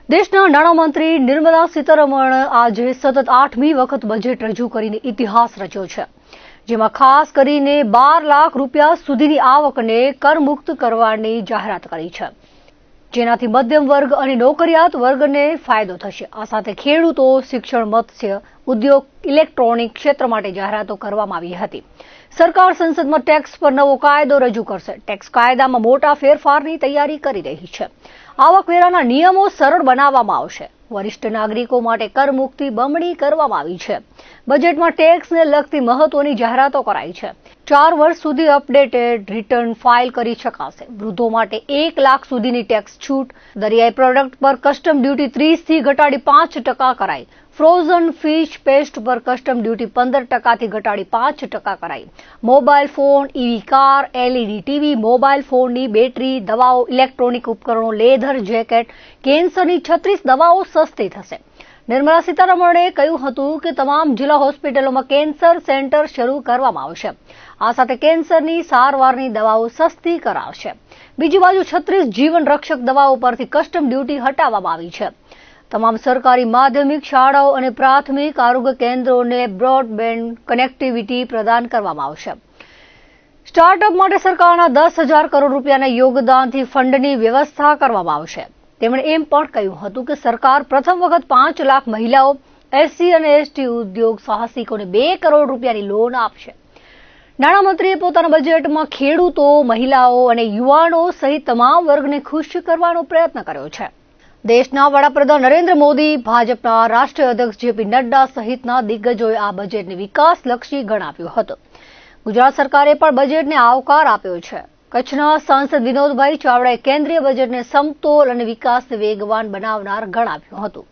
દેશના નાણામંત્રી નિર્મલા સીતારમણ આજે સતત 8મી વખત બજેટ રજૂ કરીને ઇતિહાસ રચ્યો છે, જેમાં ખાસ કરીને 12 લાખ રૂપિયા સુધીની આવકને કરમુક્ત કરવાની જાહેરાત કરી છે, જેનાથી મધ્યમ વર્ગ અને નોકરિયાત વર્ગને ફાયદો થશે। આ સાથે ખેડૂતો, શિક્ષણ, મત્સ્ય ઉદ્યોગ, ઇલેક્ટ્રોનિક ક્ષેત્ર માટે જાહેરાતો કરવામાં આવી હતી। સરકાર સંસદમાં ટેક્સ પર નવો કાયદો રજૂ કરશે। ટેક્સ કાયદામાં મોટા ફેરફારની તૈયારી કરી રહી છે। આવકવેરાના નિયમો સરળ બનાવવામાં આવશે। વરિષ્ઠ નાગરિકો માટે કરમુક્તિ બમણી કરવામાં આવી છે। બજેટમાં ટેક્સને લગતી મહત્વની જાહેરાતો કરાઈ છે। 4 વર્ષ સુધી અપડેટેડ રિટર્ન ફાઇલ કરી શકાશે। વૃદ્ધો માટે 1 લાખ સુધીની ટેક્સ છૂટ। દરિયાઈ પ્રોડક્ટ પર કસ્ટમ ડ્યુટી 30થી ઘટાડી 5% કરાઈ। ફ્રોઝન ફિશ પેસ્ટ પર કસ્ટમ ડ્યુટી 15%થી ઘટાડી 5% કરાઈ। Mobile phone, EV car, LED TV, mobile ફોનની બેટરી, દવાઓ, ઇલેક્ટ્રોનિક ઉપકરણો, લેધર જેકેટ, કેન્સરની 36 દવાઓ સસ્તી થશે। નિર્મલા સીતારમણે કહ્યું હતું કે તમામ જિલ્લા હોસ્પિટલોમાં કેન્સર સેન્ટર શરૂ કરવામાં આવશે। આ સાથે કેન્સરની સારવારની દવાઓ સસ્તી કરાશે। બીજી બાજુ 36 જીવન રક્ષક દવાઓ પરથી કસ્ટમ ડ્યુટી હટાવવામાં આવી છે। તમામ સરકારી માધ્યમિક શાળાઓ અને પ્રાથમિક આરોગ્ય કેન્દ્રોને બ્રોડબેન્ડ કનેક્ટિવિટી પ્રદાન કરવામાં આવશે। સ્ટાર્ટઅપ માટે સરકારના 10,000 કરોડ રૂપિયાના યોગદાનથી ફંડની વ્યવસ્થા કરવામાં આવશે। તેમણે એમ પણ કહ્યું હતું કે સરકાર પ્રથમ વખત 5 લાખ મહિલાઓ, એસસી અને એસટી ઉદ્યોગ સાહસિકોને 2 કરોડ રૂપિયાની લોન આપશે। નાણામંત્રીએ પોતાના બજેટમાં ખેડૂતો, મહિલાઓ અને યુવાનો સહિત તમામ વર્ગને ખુશ કરવાનો પ્રયત્ન કર્યો છે। દેશના વડાપ્રધાન નરેન્દ્ર મોદી, ભાજપના રાષ્ટ્રીય અધ્યક્ષ જેપી નડ્ડા સહિતના દિગ્ગજોએ આ બજેટને વિકાસલક્ષી ગણાવ્યું હતું। ગુજરાત સરકારે પણ બજેટને આવકાર આપ્યો છે। કચ્છના સાંસદ વિનોદભાઈ ચાવડાએ કેન્દ્રીય બજેટને સમતોલ અને વિકાસને વેગવાન બનાવનાર ગણાવ્યું હતું।